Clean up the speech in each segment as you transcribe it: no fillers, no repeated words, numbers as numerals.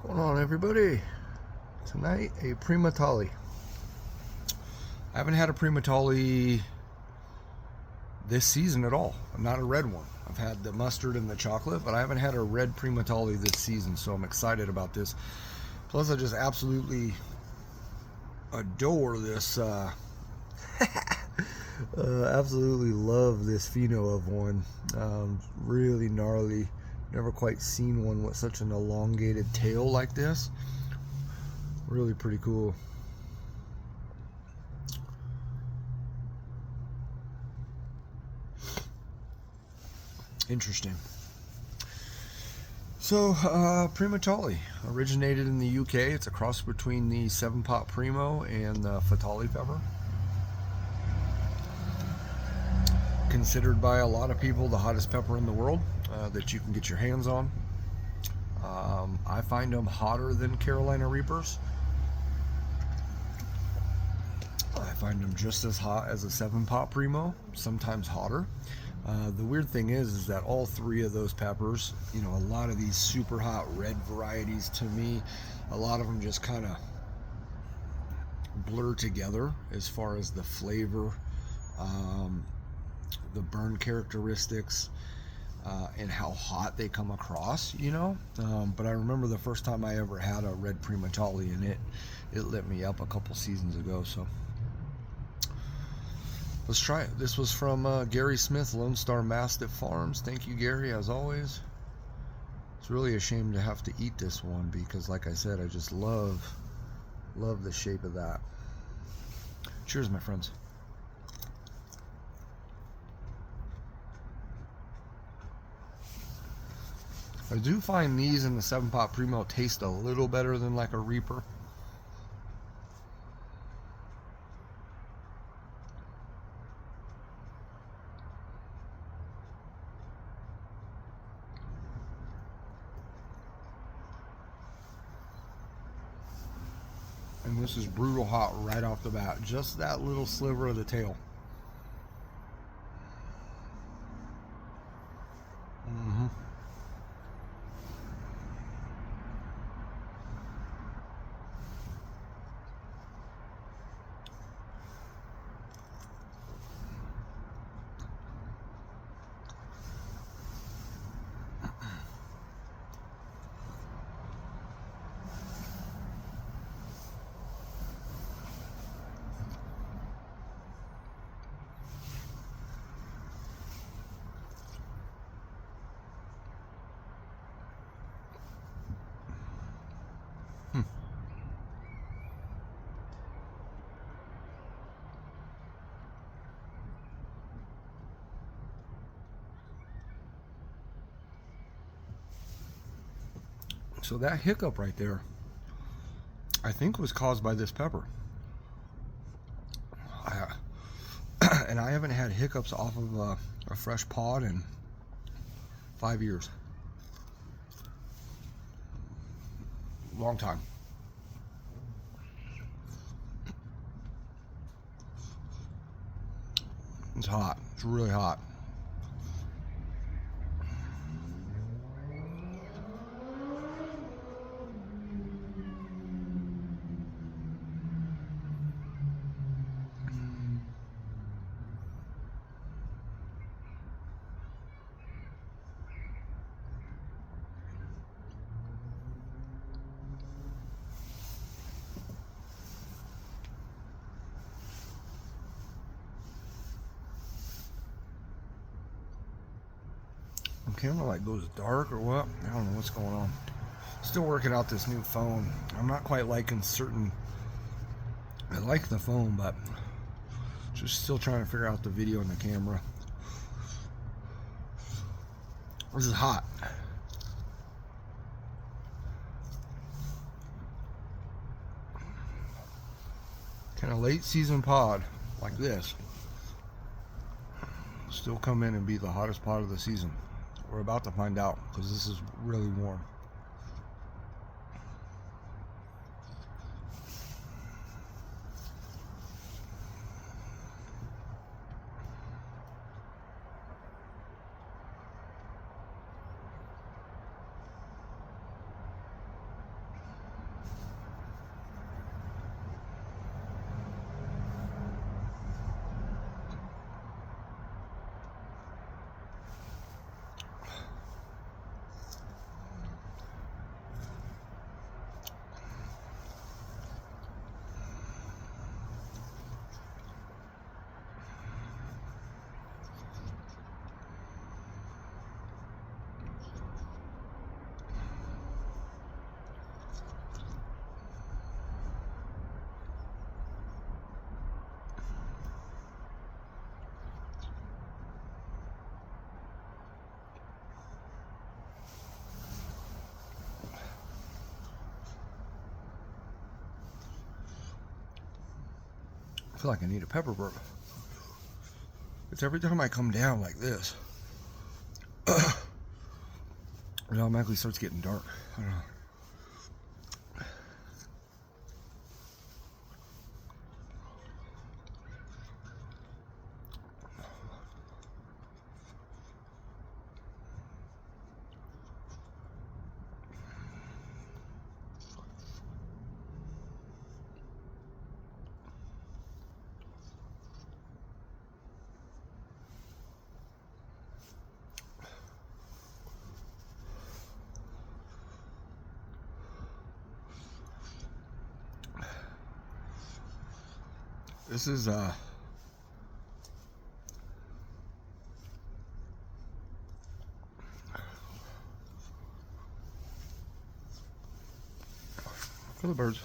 What's going on, everybody? Tonight, a Primotalii. I haven't had a Primotalii this season at all. Not a red one. I've had the mustard and the chocolate, but I haven't had a red Primotalii this season, so I'm excited about this. Plus, I just absolutely adore this. Absolutely love this pheno of one. Really gnarly. Never quite seen one with such an elongated tail like this. Really pretty cool. Interesting. So, Primotalii originated in the UK. It's a cross between the 7-pot Primo and the Fatali pepper. Considered by a lot of people the hottest pepper in the world that you can get your hands on. I find them hotter than Carolina Reapers. I find them just as hot as a 7-pot Primo, sometimes hotter. The weird thing is that all three of those peppers, you know, a lot of these super hot red varieties, to me, a lot of them just kind of blur together as far as the flavor, the burn characteristics, and how hot they come across, you know. But I remember the first time I ever had a red Primotalii, and it lit me up a couple seasons ago. So let's try it. This was from Gary Smith, Lone Star Mastiff Farms. Thank you, Gary, as always. It's really a shame to have to eat this one because, like I said, I just love the shape of that. Cheers, my friends. I do find these in the 7-pot Primo taste a little better than like a Reaper. And this is brutal hot right off the bat. Just that little sliver of the tail. Mm-hmm. So that hiccup right there, I think, was caused by this pepper. And I haven't had hiccups off of a fresh pod in 5 years. Long time. It's hot. It's really hot. The camera like goes dark or what? I don't know what's going on. Still working out this new phone. I'm not quite liking certain. I like the phone, but just still trying to figure out the video and the camera. This is hot. Kind of late season pod like this still come in and be the hottest pod of the season. We're about to find out because this is really warm. feel like I need a pepper burp. It's every time I come down like this, it automatically starts getting dark. I don't know. This is for the birds.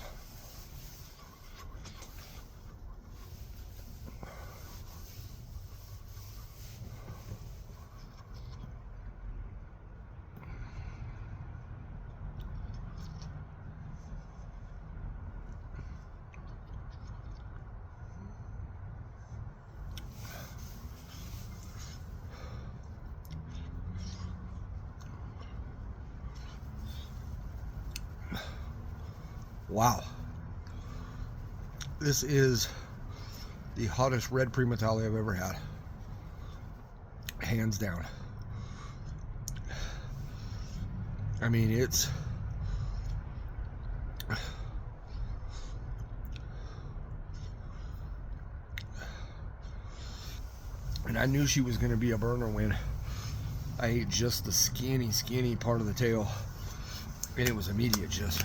Wow. This is the hottest red Primotalii I've ever had. Hands down. I mean, it's... And I knew she was going to be a burner when I ate just the skinny part of the tail. And it was immediate, just...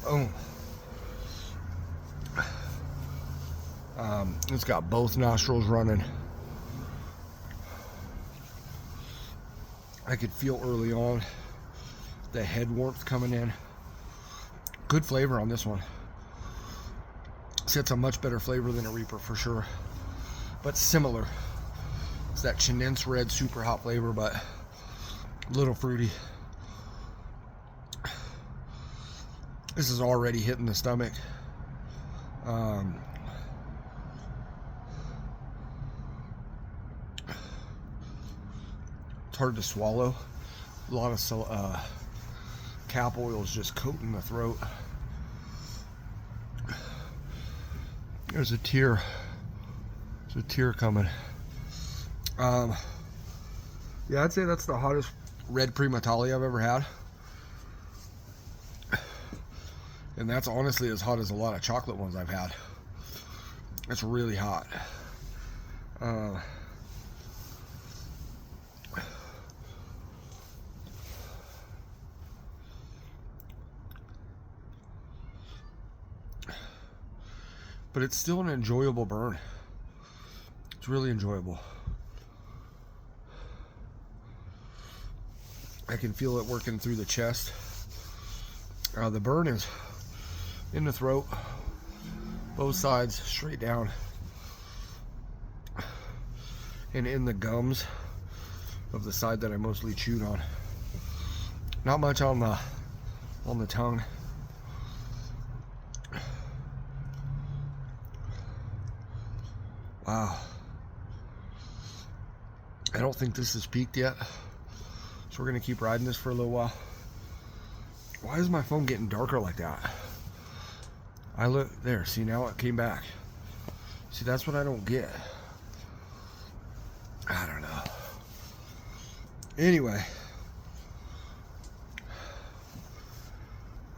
Oh. It's got both nostrils running. I could feel early on the head warmth coming in. Good flavor on this one. See, it's a much better flavor than a Reaper for sure, but similar. It's that Chinense red super hot flavor, but a little fruity. This is already hitting the stomach. It's hard to swallow. A lot of cap oil is just coating the throat. There's a tear. There's a tear coming. Yeah, I'd say that's the hottest red Primotalii I've ever had. And that's honestly as hot as a lot of chocolate ones I've had. It's really hot. But it's still an enjoyable burn. It's really enjoyable. I can feel it working through the chest. The burn is in the throat, both sides, straight down, and in the gums of the side that I mostly chewed on. Not much on the tongue. Wow. I don't think this has peaked yet, so we're gonna keep riding this for a little while. Why is my phone getting darker like that? I look there, see, now it came back. See, that's what I don't get. I don't know. Anyway.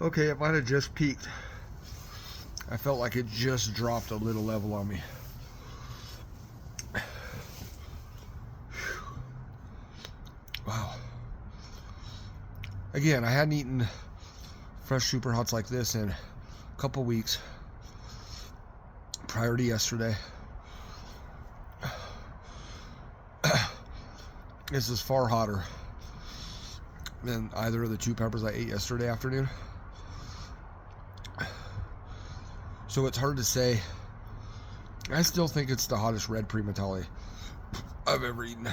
Okay, it might have just peaked. I felt like it just dropped a little level on me. Wow. Again, I hadn't eaten fresh super hots like this in a couple weeks prior to yesterday. This is far hotter than either of the two peppers I ate yesterday afternoon. So it's hard to say. I still think it's the hottest red Primotalii I've ever eaten.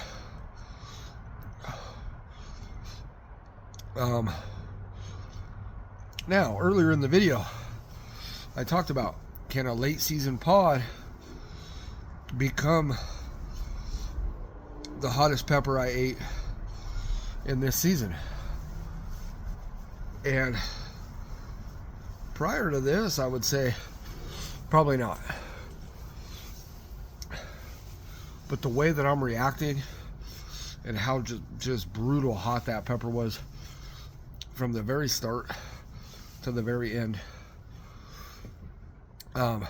Now, earlier in the video, I talked about, can a late season pod become the hottest pepper I ate in this season. And prior to this, I would say probably not. But the way that I'm reacting and how just brutal hot that pepper was from the very start to the very end, I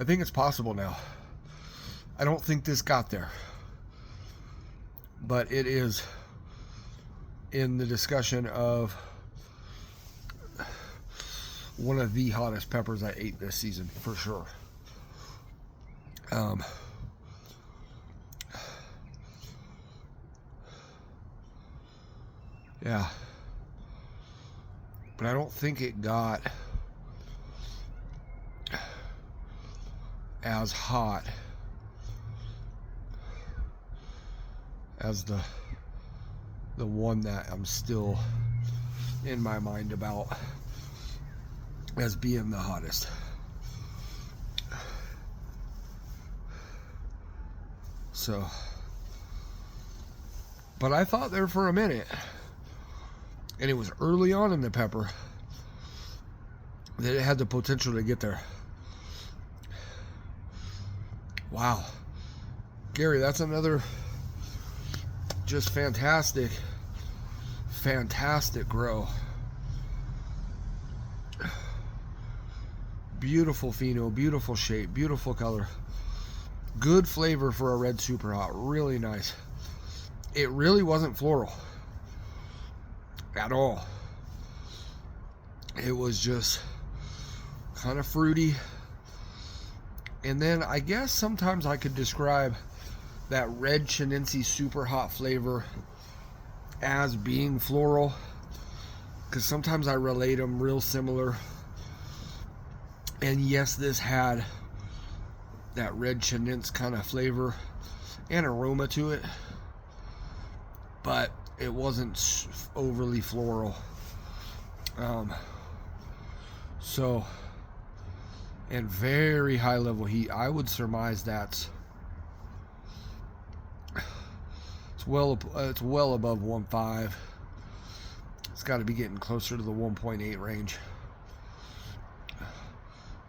think it's possible now. I don't think this got there, but it is in the discussion of one of the hottest peppers I ate this season, for sure. Yeah. But I don't think it got as hot as the one that I'm still in my mind about as being the hottest. So, but I thought there for a minute, and it was early on in the pepper, that it had the potential to get there. Wow. Gary, that's another just fantastic grow. Beautiful pheno, beautiful shape, beautiful color. Good flavor for a red super hot. Really nice. It really wasn't floral at all. It was just kind of fruity. And then I guess sometimes I could describe that red Chinense super hot flavor as being floral, because sometimes I relate them real similar. And yes, this had that red Chinense kind of flavor and aroma to it, but it wasn't overly floral. So, and very high level heat. I would surmise that's it's well above 1.5. It's got to be getting closer to the 1.8 range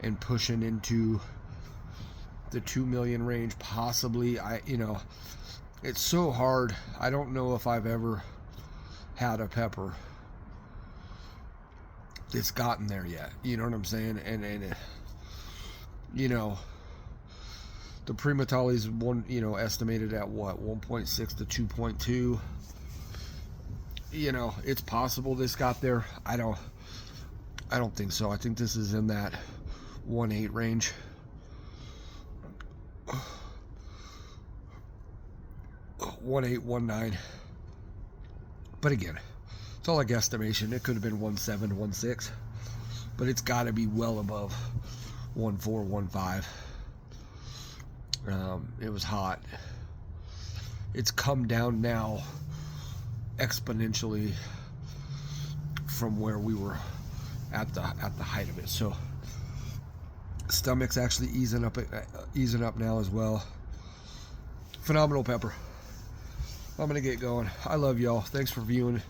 and pushing into the 2 million range, possibly. It's so hard. I don't know if I've ever had a pepper that's gotten there yet. You know what I'm saying? And the Primotalii is estimated at what, 1.6 to 2.2. It's possible this got there. I don't think so. I think this is in that 1.8 range. One 1.9. But again, it's all a guesstimation. It could have been 1.7, 1.6, but it's got to be well above 1.4, 1.5. It was hot. It's come down now exponentially from where we were at the height of it. So stomach's actually easing up now as well. Phenomenal pepper. I'm gonna get going. I love y'all. Thanks for viewing.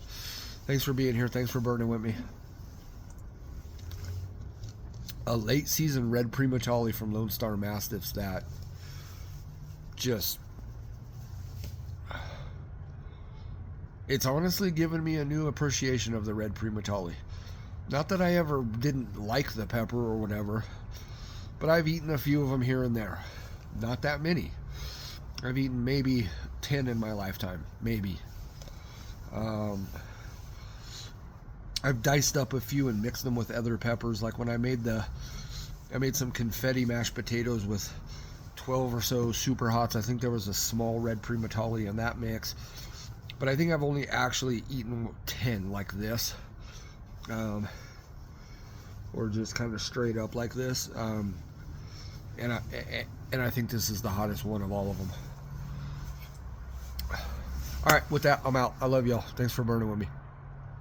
Thanks for being here. Thanks for burning with me. A late season red Primotalii from Lone Star Mastiffs that just, it's honestly given me a new appreciation of the red Primotalii. Not that I ever didn't like the pepper or whatever, but I've eaten a few of them here and there. Not that many. I've eaten maybe 10 in my lifetime, maybe. I've diced up a few and mixed them with other peppers. Like when I made some confetti mashed potatoes with 12 or so super hots. I think there was a small red Primotalii in that mix, but I think I've only actually eaten 10 like this, or just kind of straight up like this. And I think this is the hottest one of all of them. All right, with that, I'm out. I love y'all. Thanks for burning with me.